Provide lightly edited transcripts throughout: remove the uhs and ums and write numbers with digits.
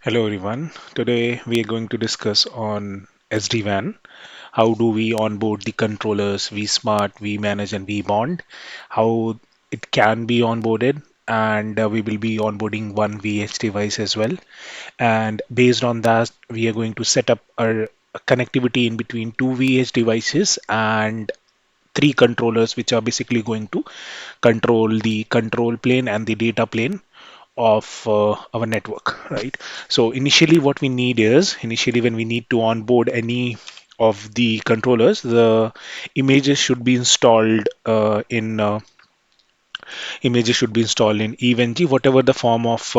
Hello everyone. Today we are going to discuss on SD-WAN. How do we onboard the controllers vSmart, vManage and vBond? How it can be onboarded, and we will be onboarding one VH device as well. And based on that, we are going to set up a connectivity in between two VH devices and three controllers, which are basically going to control the control plane and the data plane of our network, right? So initially what we need is, initially when we need to onboard any of the controllers, the images should be installed in EVNG, whatever the form of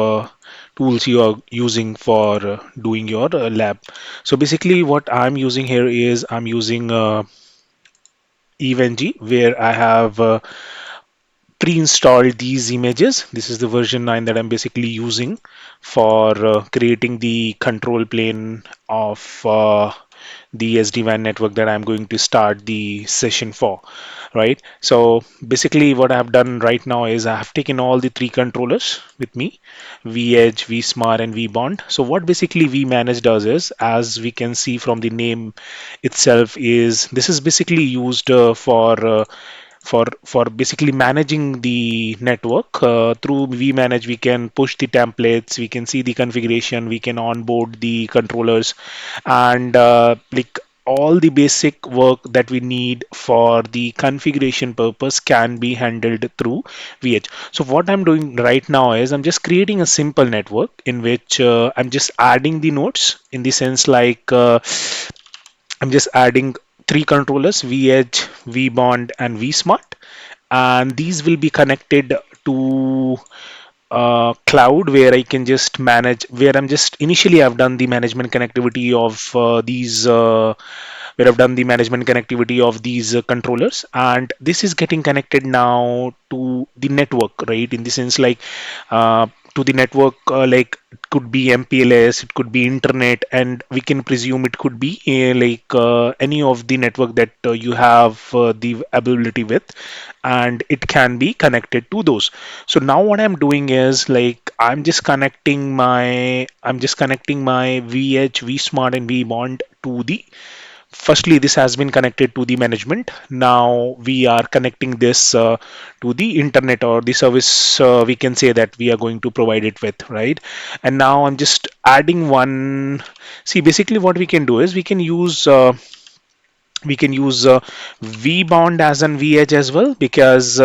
tools you are using for doing your lab. So basically what I'm using here is I'm using EVNG, where I have pre-installed these images. This is the version 9 that I'm basically using for creating the control plane of the SD-WAN network that I'm going to start the session for, right? So basically what I've done right now is I have taken all the three controllers with me, vEdge, vSmart and vBond. So what basically vManage does is, as we can see from the name itself, is this is basically used for basically managing the network. Through vmanage we can push the templates, we can see the configuration, we can onboard the controllers, and like all the basic work that we need for the configuration purpose can be handled through vh. So what I'm doing right now is I'm just creating a simple network in which I'm just adding the nodes, in the sense like I'm just adding three controllers, vEdge, vBond, and vSmart, and these will be connected to cloud, where I can just manage, where I'm just initially I've done the management connectivity of these where I've done the management connectivity of these controllers, and this is getting connected now to the network, right? In the sense like to the network, like it could be MPLS, it could be internet, and we can presume it could be any of the network that you have the ability with, and it can be connected to those. So now what I'm doing is, like, I'm just connecting my VH, vSmart and vBond to the, firstly this has been connected to the management. Now we are connecting this to the internet, or the service, we can say, that we are going to provide it with, right? And now I'm just adding one. See, basically what we can do is we can use vbond as an vh as well, because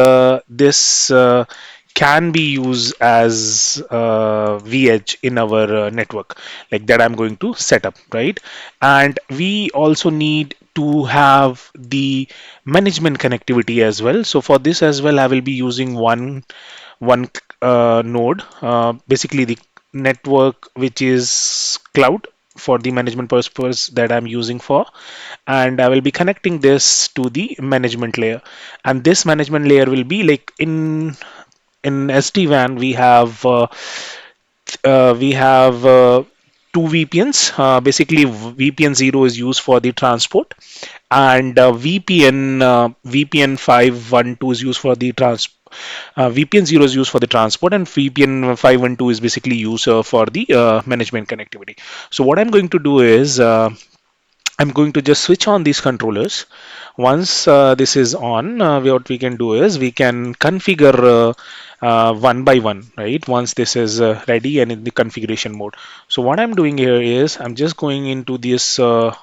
this can be used as vh in our network, like that I'm going to set up, right? And we also need to have the management connectivity as well. So for this as well I will be using one node, basically the network which is cloud, for the management purpose that I'm using for, and I will be connecting this to the management layer. And this management layer will be like, in SD-WAN we have two VPNs. Basically, VPN 0 is used for the transport, and VPN 512 is used for the VPN 0 is used for the transport, and VPN 512 is basically used for the management connectivity. So what I'm going to do is I'm going to just switch on these controllers. Once this is on, what we can do is we can configure one by one, right? Once this is ready and in the configuration mode. So what I'm doing here is I'm just going into this vEdge,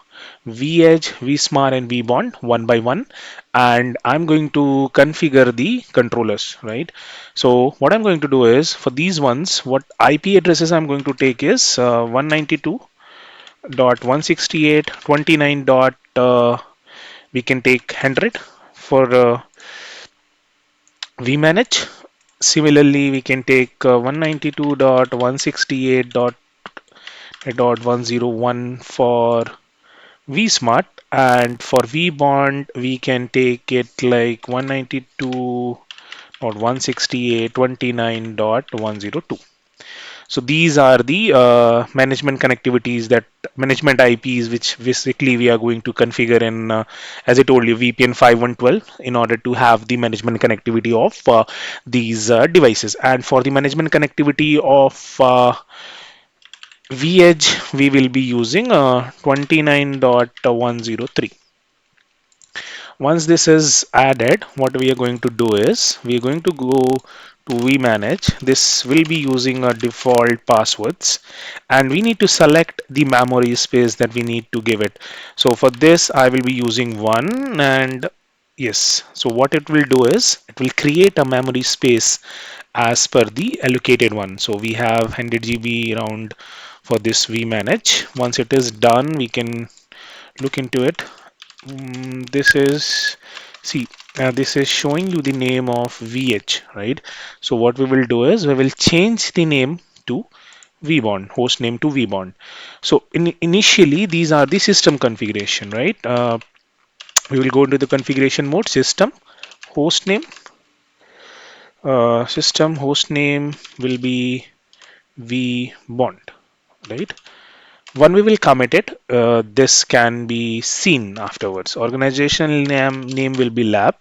vSmart and vBond one by one, and I'm going to configure the controllers, right? So what I'm going to do is, for these ones, what IP addresses I'm going to take is 192.168.29. We can take 100 for vmanage. Similarly, we can take 192.168.101 for vsmart, and for vbond we can take it like 192.168.29.102. So these are the management connectivities, that management IPs, which basically we are going to configure in, as I told you, VPN 5112, in order to have the management connectivity of these devices. And for the management connectivity of VEDGE we will be using 29.103. Once this is added, what we are going to do is we are going to go to vmanage. This will be using a default passwords, and we need to select the memory space that we need to give it. So for this, I will be using one, and yes. So what it will do is it will create a memory space as per the allocated one. So we have 100 GB around for this vmanage. Once it is done, we can look into it. This is, see, this is showing you the name of VH, right? So what we will do is we will change the name to vbond, host name to vbond. So initially these are the system configuration, right? We will go into the configuration mode, system host name. System host name will be vbond, right? When we will commit it, this can be seen afterwards. Organizational name will be lab,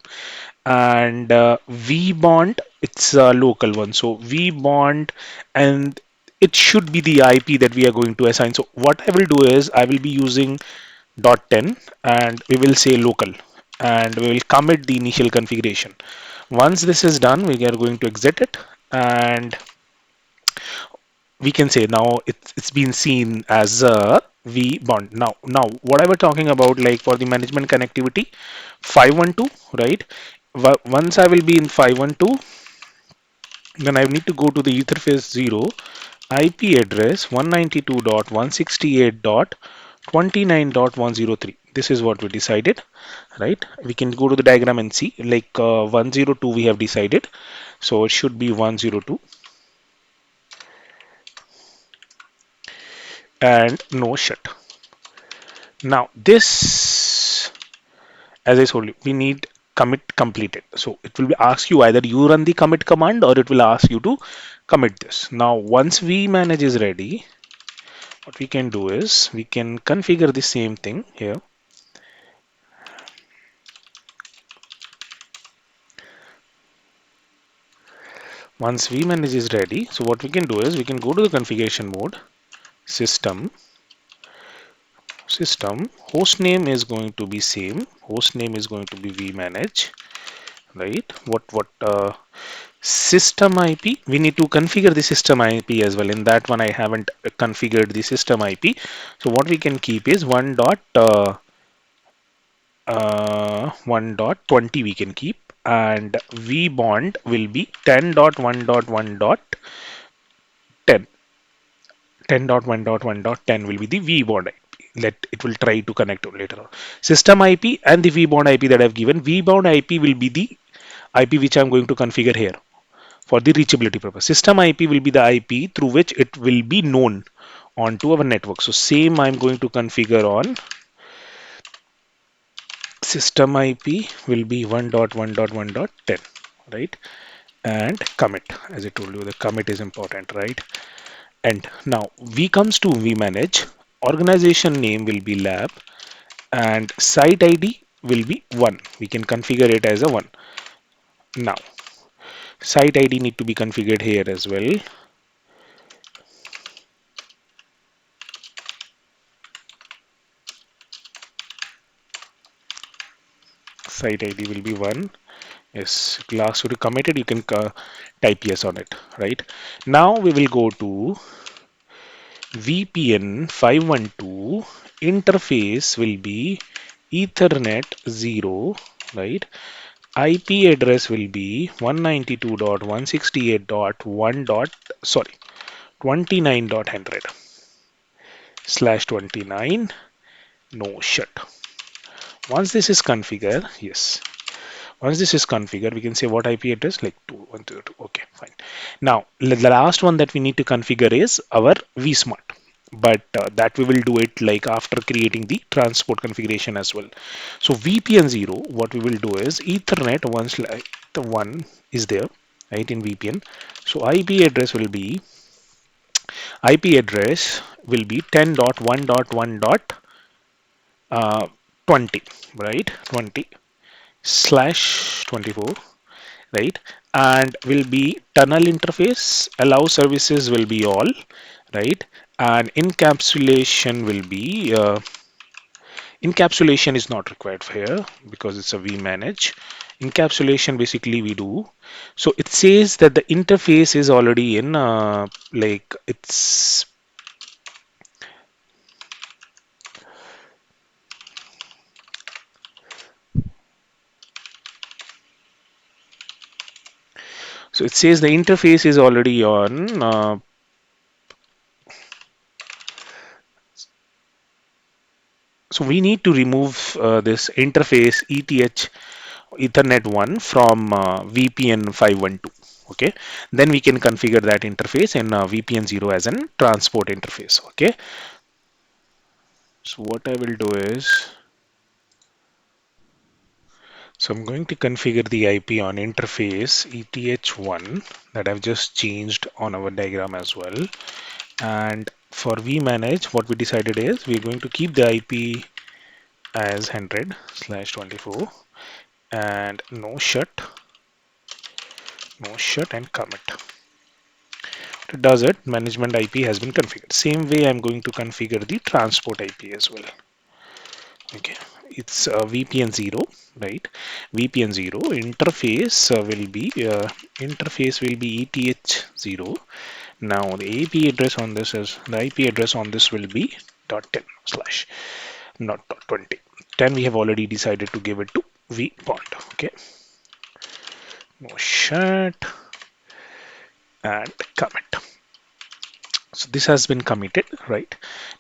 and vbond, it's a local one. So vbond, and it should be the IP that we are going to assign. So what I will do is I will be using .10, and we will say local, and we will commit the initial configuration. Once this is done, we are going to exit it, and we can say now it's been seen as a vbond. Now what I was talking about, like for the management connectivity, 512, right? Once I will be in 512, then I need to go to the Etherface 0 IP address 192.168.29.103. This is what we decided, right? We can go to the diagram and see, like 102 we have decided, so it should be 102, and no shut. Now this, as I told you, we need commit completed. So it will ask you either you run the commit command or it will ask you to commit this. Now once vmanage is ready, what we can do is we can configure the same thing here. Once vmanage is ready, so what we can do is we can go to the configuration mode, system host name is going to be same, host name is going to be vmanage, right? What system IP, we need to configure the system IP as well. In that one I haven't configured the system IP. So what we can keep is 1.20 we can keep, and vbond will be 10.1.1.10. 10.1.1.10 will be the vbond IP. Let it will try to connect later on. System IP and the vbond IP that I've given. Vbond IP will be the IP which I'm going to configure here for the reachability purpose. System IP will be the IP through which it will be known onto our network. So same I'm going to configure on system IP will be 1.1.1.10, right? And commit, as I told you, the commit is important, right? And now V comes to vmanage, organization name will be lab, and site ID will be 1. We can configure it as a 1. Now site ID need to be configured here as well. Site ID will be 1. Yes, it will ask you to commit it. You can type yes on it, right? Now we will go to VPN 512. Interface will be Ethernet 0, right? IP address will be 192.168.1. Sorry, 29.100 slash 29. No shut. Once this is configured, yes. Once this is configured, we can say what IP address, like 2102. Okay, fine. Now, the last one that we need to configure is our vSmart. But that we will do it like after creating the transport configuration as well. So VPN 0, what we will do is Ethernet once like the 1 is there, right, in VPN. So IP address will be 10.1.1.20, right? 20 slash 24, right? And will be tunnel interface, allow services will be all, right? and encapsulation will be encapsulation is not required for here because it's a vmanage. Encapsulation basically we do, so it says that the interface is already in like it's so it says the interface is already on so we need to remove this interface ETH Ethernet 1 from VPN 512. Okay, then we can configure that interface in VPN 0 as an transport interface. Okay, so what I will do is, so I'm going to configure the IP on interface ETH1 that I've just changed on our diagram as well. And for vmanage, what we decided is we're going to keep the IP as 100/24 and no shut and commit. It does it. Management IP has been configured. Same way I'm going to configure the transport IP as well. Okay, it's VPN 0, right? VPN 0 interface will be ETH 0. Now the IP address on this is the IP address on this will be .10 slash not .20. 10 we have already decided to give it to vbond. Okay, no shut and commit. So this has been committed, right?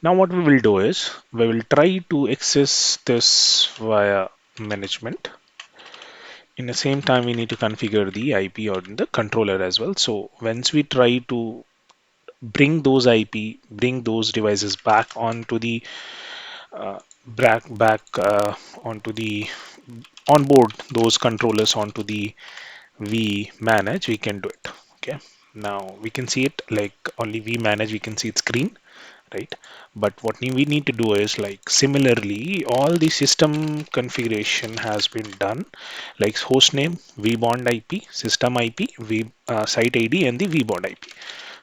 Now what we will do is we will try to access this via management. In the same time, we need to configure the IP on the controller as well. So once we try to bring those devices back onto the onto the onboard those controllers onto the vmanage, we can do it. Okay. Now we can see it like only vmanage, we can see its screen, right? But what we need to do is like similarly all the system configuration has been done, like hostname, vbond IP, system IP, site ID, and the vbond IP.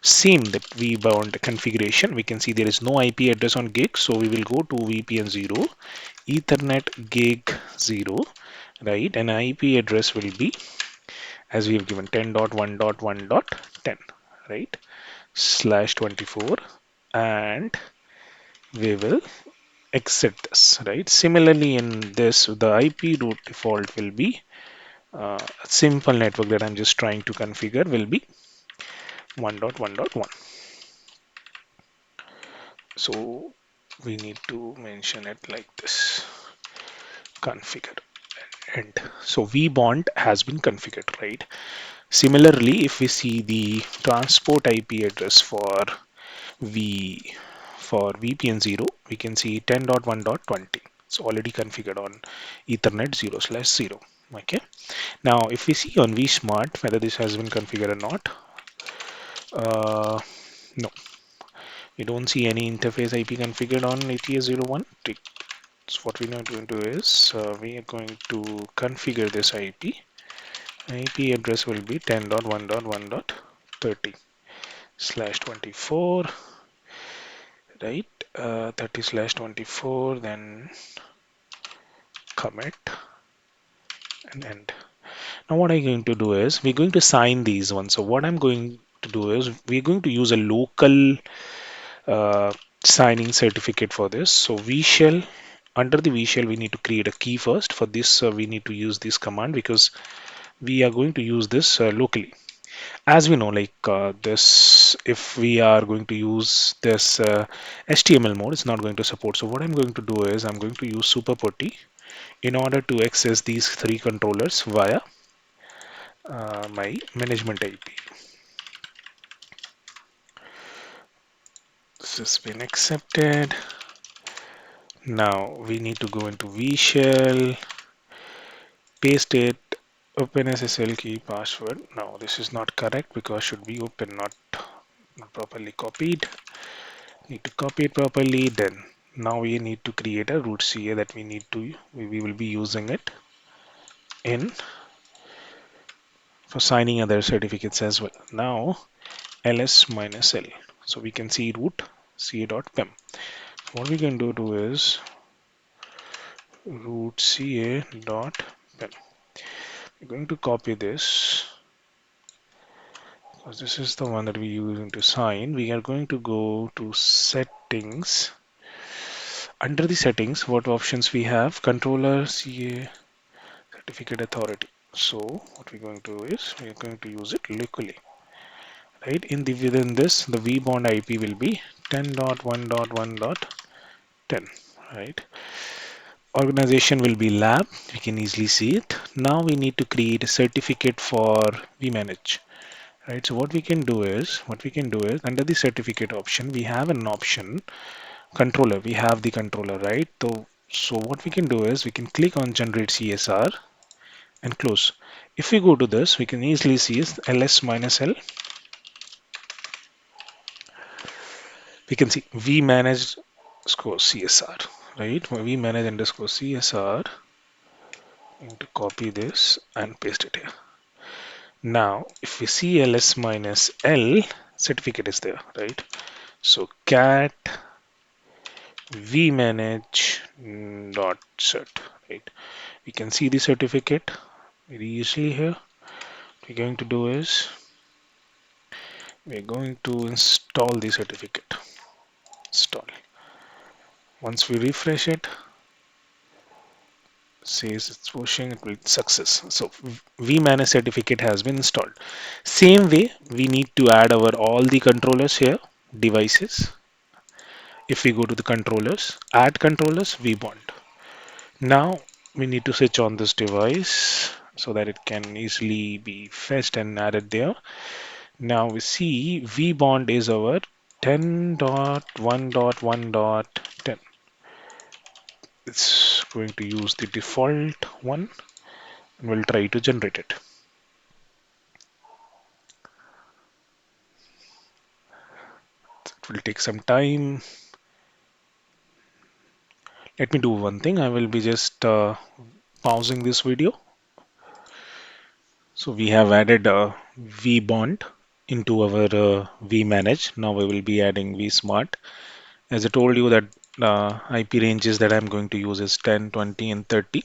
Same the vbond configuration. We can see there is no IP address on gig, so we will go to VPN 0, Ethernet gig 0, right? And IP address will be as we have given 10.1.1.10, right? /24, and we will exit this, right? Similarly, in this, the IP root default will be a simple network that I'm just trying to configure will be 1.1.1. So we need to mention it like this, configure and so vbond has been configured, right? Similarly, if we see the transport IP address for V for VPN 0, we can see 10.1.20. It's already configured on Ethernet 0/0. Okay. Now, if we see on vSmart whether this has been configured or not, no, we don't see any interface IP configured on ATS01. So what we're going to do is we are going to configure this IP. IP address will be 10.1.1.30/24, right? 30/24, then commit and end. Now what I'm going to do is we're going to sign these ones. So what I'm going to do is we're going to use a local signing certificate for this. So we shall under the vshell we need to create a key first. For this we need to use this command because we are going to use this locally. As we know, like this, if we are going to use this HTML mode, it's not going to support. So what I'm going to do is I'm going to use super putty in order to access these three controllers via my management IP. This has been accepted. Now we need to go into vshell, paste it, openssl key password. Now this is not correct because should be open, not properly copied. Need to copy it properly. Then now we need to create a rootca that we will be using it in for signing other certificates as well. Now ls -l, so we can see root ca.pem. What we can do is root ca.pem. We're going to copy this because this is the one that we're using to sign. We are going to go to settings. Under the settings, what options we have? Controller, CA, certificate authority. So what we're going to do is we're going to use it locally. Right, within this, the vbond IP will be 10.1.1.10. Right, organization will be lab. We can easily see it. Now we need to create a certificate for vmanage. Right, so what we can do is under the certificate option, we have an option controller. We have the controller, right? So what we can do is we can click on generate CSR and close. If we go to this, we can easily see is ls minus l. We can see vmanage score CSR, right? We manage underscore CSR. I'm going to copy this and paste it here. Now, if we see ls minus l, certificate is there, right? So cat vmanage.cert, right? We can see the certificate very easily here. What we're going to do is we're going to install the certificate. Install. Once we refresh it, says it's pushing, it will success. So vmanage certificate has been installed. Same way, we need to add our all the controllers here, devices. If we go to the controllers, add controllers, vbond. Now we need to switch on this device so that it can easily be fetched and added there. Now we see vbond is our 10.1.1.10. It's going to use the default one and we'll try to generate it. It will take some time. Let me do one thing. I will be just pausing this video. So we have added vbond into our vmanage. Now we will be adding vsmart. As I told you that IP ranges that I'm going to use is 10, 20 and 30.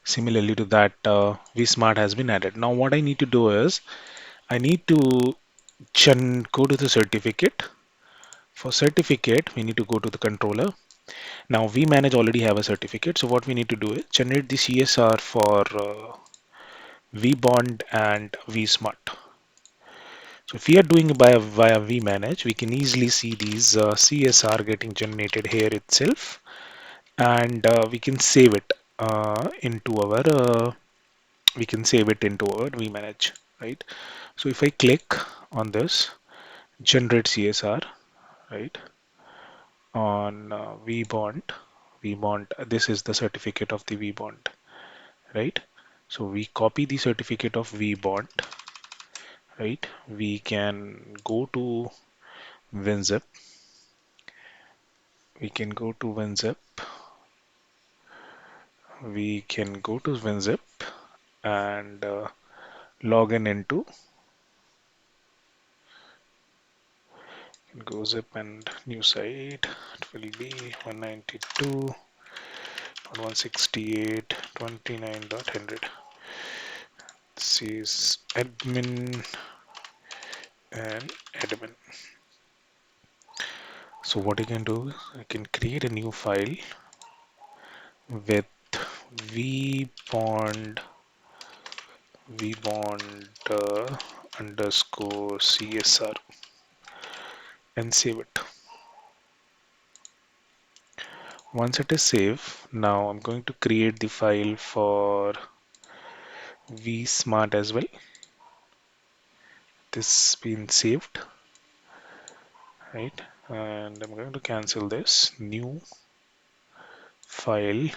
Similarly to that, vsmart has been added. Now what I need to do is I need to go to the certificate. For certificate, we need to go to the controller. Now vmanage already have a certificate. So what we need to do is generate the CSR for vbond and vsmart. So if we are doing it via vmanage, we can easily see these CSR getting generated here itself, and we can save it into our vmanage, right? So if I click on this generate CSR, right, on vbond, this is the certificate of the vbond, right? So we copy the certificate of vbond, right? We can go to WinZip. We can go to WinZip. We can go to WinZip and log in into go zip and new site. It will be 192.168.29.100. This is admin and admin. So what I can do, I can create a new file with vbond underscore CSR and save it. Once it is saved, now I'm going to create the file for vsmart as well. This been saved, right? And I'm going to cancel this new file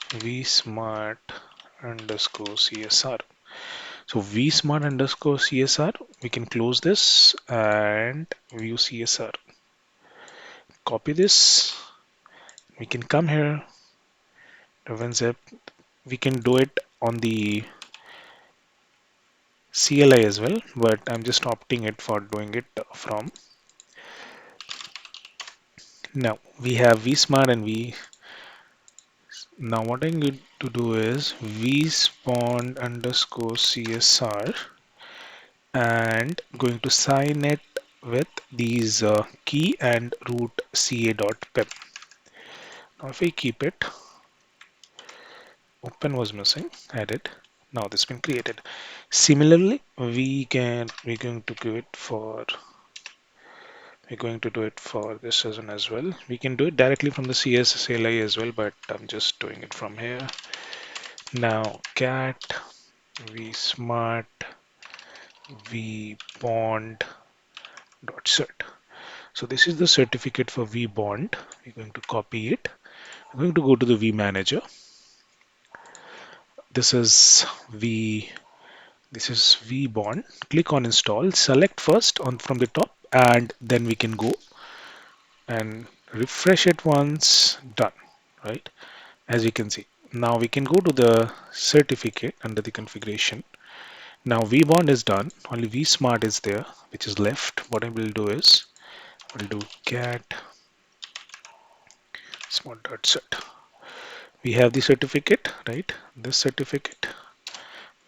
vsmart underscore CSR. So vsmart underscore CSR, we can close this and view CSR. Copy this. We can come here to WinZip. We can do it on the CLI as well, but I'm just opting it for doing it from Now we have vsmart and v. Now what I need to do is vbond underscore csr and going to sign it with these key and root ca.pem. Now if we keep it, open was missing, added. Now this has been created. Similarly, we're going to do it for this one as well. We can do it directly from the CSSLI as well, but I'm just doing it from here. Now cat vsmart vbond.cert. So this is the certificate for vbond. We're going to copy it. I'm going to go to the vmanager. This is vbond. Click on install. Select first on from the top, and then we can go and refresh it once. Done. Right? As you can see. Now we can go to the certificate under the configuration. Now vbond is done. Only vsmart is there, which is left. What I will do is I'll do cat smart.cert. We have the certificate, right? This certificate.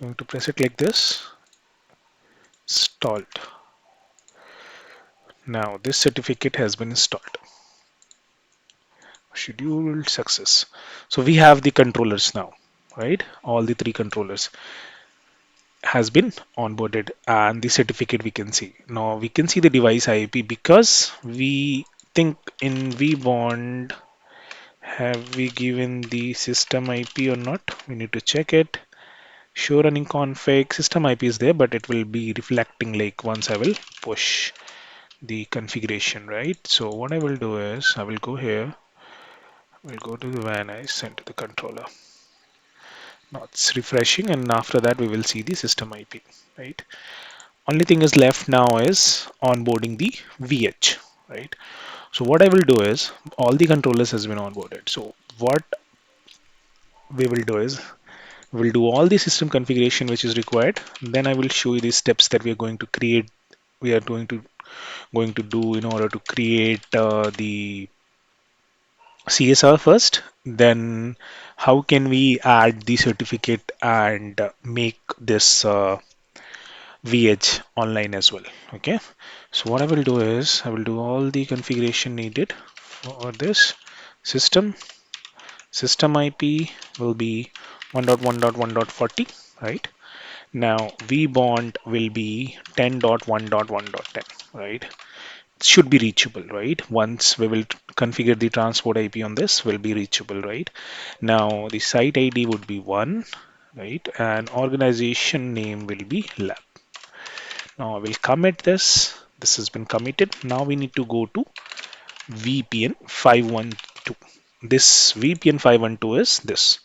I'm going to press it like this. Installed. Now this certificate has been installed. Scheduled success. So we have the controllers now, right? All the three controllers has been onboarded and the certificate we can see. Now we can see the device IP because we think in vbond have we given the system IP or not? We need to check it. Show running config, system IP is there, but it will be reflecting like once I will push the configuration, right? So what I will do is I will go here, we'll go to the WAN, I send to the controller. Now it's refreshing, and after that we will see the system IP, right? Only thing is left now is onboarding the VEDGE, right? So what I will do is all the controllers has been onboarded. So what we will do is we'll do all the system configuration which is required. Then I will show you the steps that we are going to create. We are going to do in order to create the CSR first. Then how can we add the certificate and make this VH online as well. Okay. So what I will do is I will do all the configuration needed for this system. System IP will be 1.1.1.40, right? Now vbond will be 10.1.1.10, right? It should be reachable, right? Once we will configure the transport IP on this will be reachable, right? Now the site ID would be 1, right? And organization name will be lab. Now I will commit this. This has been committed. Now we need to go to VPN 512. This VPN 512 is this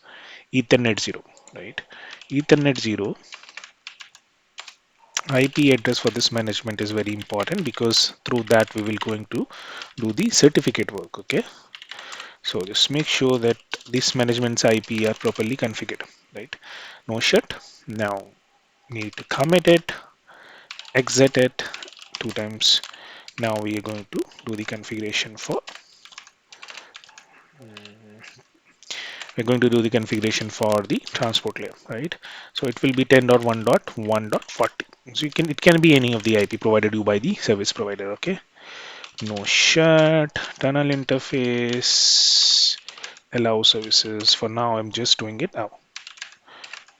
Ethernet 0, right? Ethernet 0 IP address for this management is very important because through that we will going to do the certificate work. Okay, so just make sure that this management's IP are properly configured, right? No shut. Now need to commit it, exit it 2 times. Now we are going to do the configuration for the transport layer, right? So it will be 10.1.1.40. So you can, it can be any of the IP provided you by the service provider. Okay, no shut, tunnel interface, allow services. For now I'm just doing it now.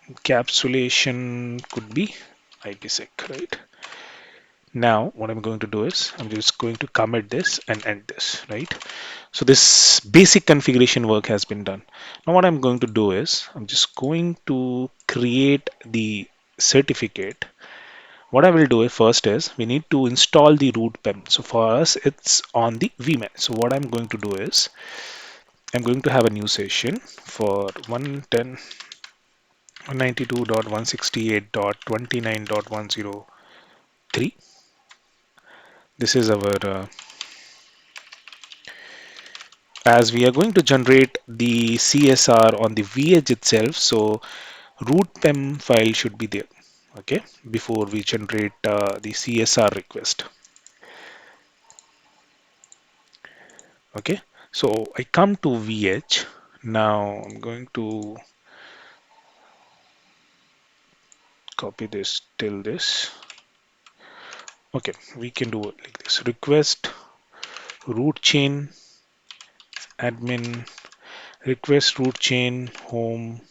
Encapsulation could be IPsec, right? Now what I'm going to do is I'm just going to commit this and end this, right? So this basic configuration work has been done. Now what I'm going to do is I'm just going to create the certificate. What I will do first is we need to install the root PEM. So for us it's on the vman. So what I'm going to do is I'm going to have a new session for 110 192.168.29.103. This is our as we are going to generate the CSR on the VH itself, so root PEM file should be there, okay, before we generate the CSR request. Okay, so I come to VEDGE. Now I'm going to copy this till this. Okay, we can do it like this. Request root chain admin, request root chain home,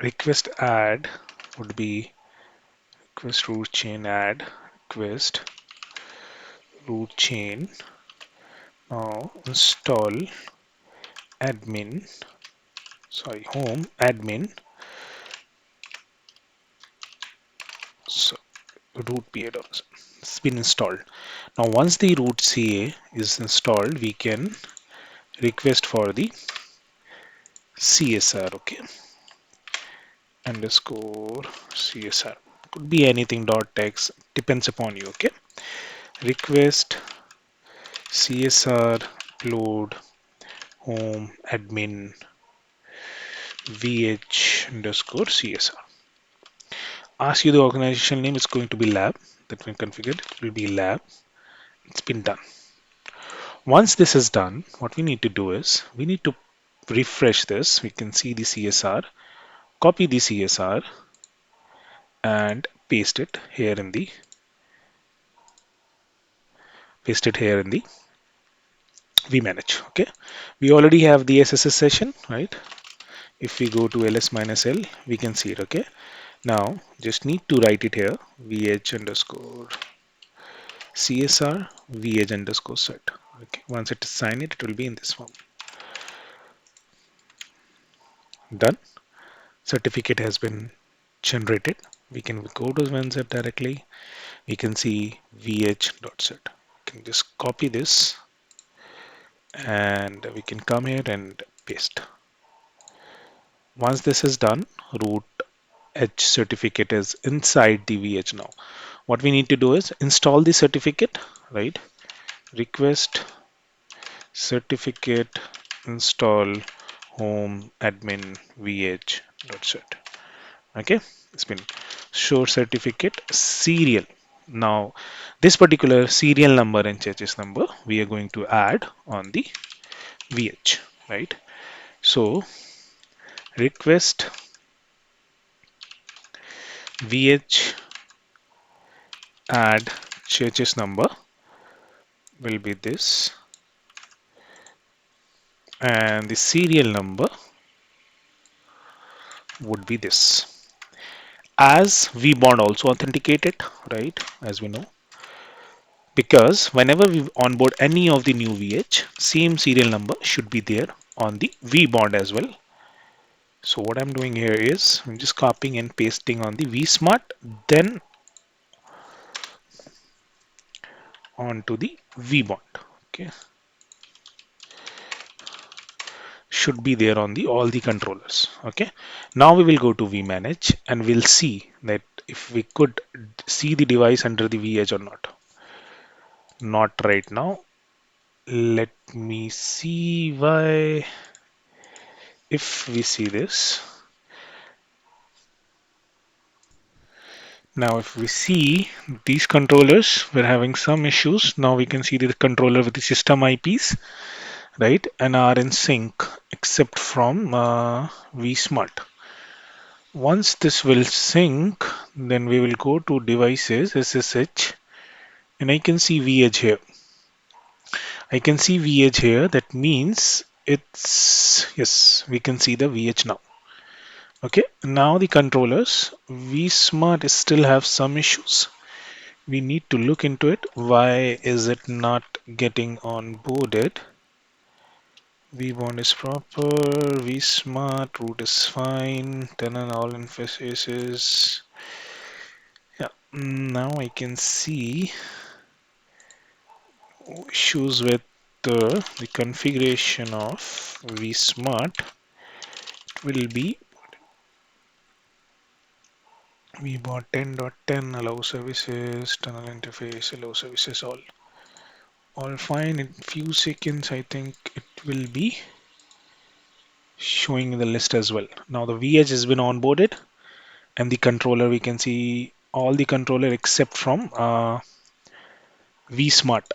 request add would be request root chain add, request root chain. Now install admin, sorry, home admin, so root PA. It's been installed. Now once the root CA is installed, we can request for the CSR. Okay, underscore CSR, could be anything dot text, depends upon you. Okay, request CSR load home admin vh underscore CSR. Ask you the organization name, it's going to be lab. That when configured, it will be lab. It's been done. Once this is done, what we need to do is we need to refresh this. We can see the CSR, copy the CSR and paste it here in the vmanage. Okay, we already have the SSS session, right? If we go to ls-l, we can see it. Okay, now just need to write it here, vh underscore CSR vh underscore set. Okay, once it is signed, it will be in this form. Done. Certificate has been generated. We can go to WinZip directly. We can see vh.set. We can just copy this and we can come here and paste. Once this is done, root edge certificate is inside the vh now. What we need to do is install the certificate, right? Request certificate install home admin vh.set. Okay, it's been show certificate serial. Now this particular serial number and churches number we are going to add on the vh, right? So request vh add churches number will be this, and the serial number would be this. As vbond also authenticated, right? As we know, because whenever we onboard any of the new VH, same serial number should be there on the vbond as well. So what I'm doing here is I'm just copying and pasting on the vsmart, then onto the vbond. Okay, should be there on the all the controllers. Okay, now we will go to vmanage and we'll see that if we could see the device under the VH or not. Not right now. Let me see why. If we see this, now if we see these controllers were having some issues. Now we can see the controller with the system IPs, right, and are in sync except from vSmart. Once this will sync, then we will go to devices SSH and I can see VH here. I can see VH here. That means it's, yes, we can see the VH now. Okay, now the controllers vSmart still have some issues. We need to look into it. Why is it not getting onboarded? Vbond is proper, vSmart root is fine, tenant all interfaces. Yeah, now I can see issues with the configuration of vSmart. It will be vbond 10.10 allow services, tunnel interface, allow services, all fine. In few seconds I think it will be showing in the list as well. Now the VH has been onboarded and the controller we can see all the controller except from vsmart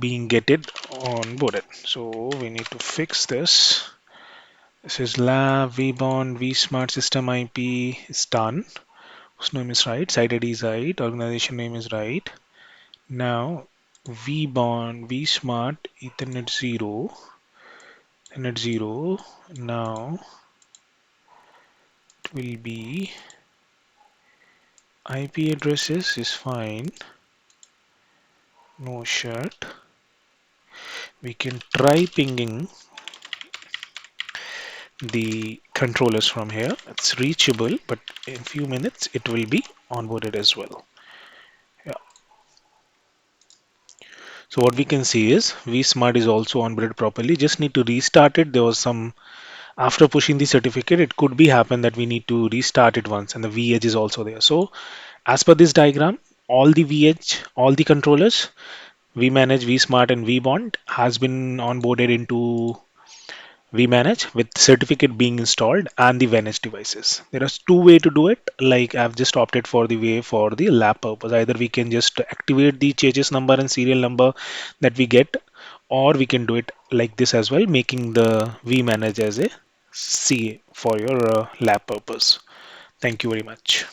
being getted onboarded. So we need to fix this. This is lab vbond vsmart system IP is done. Host name is right, site ID is right, organization name is right. Now vbond vsmart ethernet 0 ethernet 0. Now it will be IP addresses is fine, no shirt. We can try pinging the controllers from here. It's reachable, but in a few minutes it will be onboarded as well. Yeah. So what we can see is vSmart is also onboarded properly. Just need to restart it. There was some after pushing the certificate, it could be happen that we need to restart it once, and the VEdge is also there. So as per this diagram, all the VEdge, all the controllers, vmanage, vsmart, and vbond has been onboarded into vmanage with certificate being installed and the vmanage devices. There is two way to do it. Like I've just opted for the way for the lab purpose. Either we can just activate the changes number and serial number that we get, or we can do it like this as well, making the vmanage as a CA for your lab purpose. Thank you very much.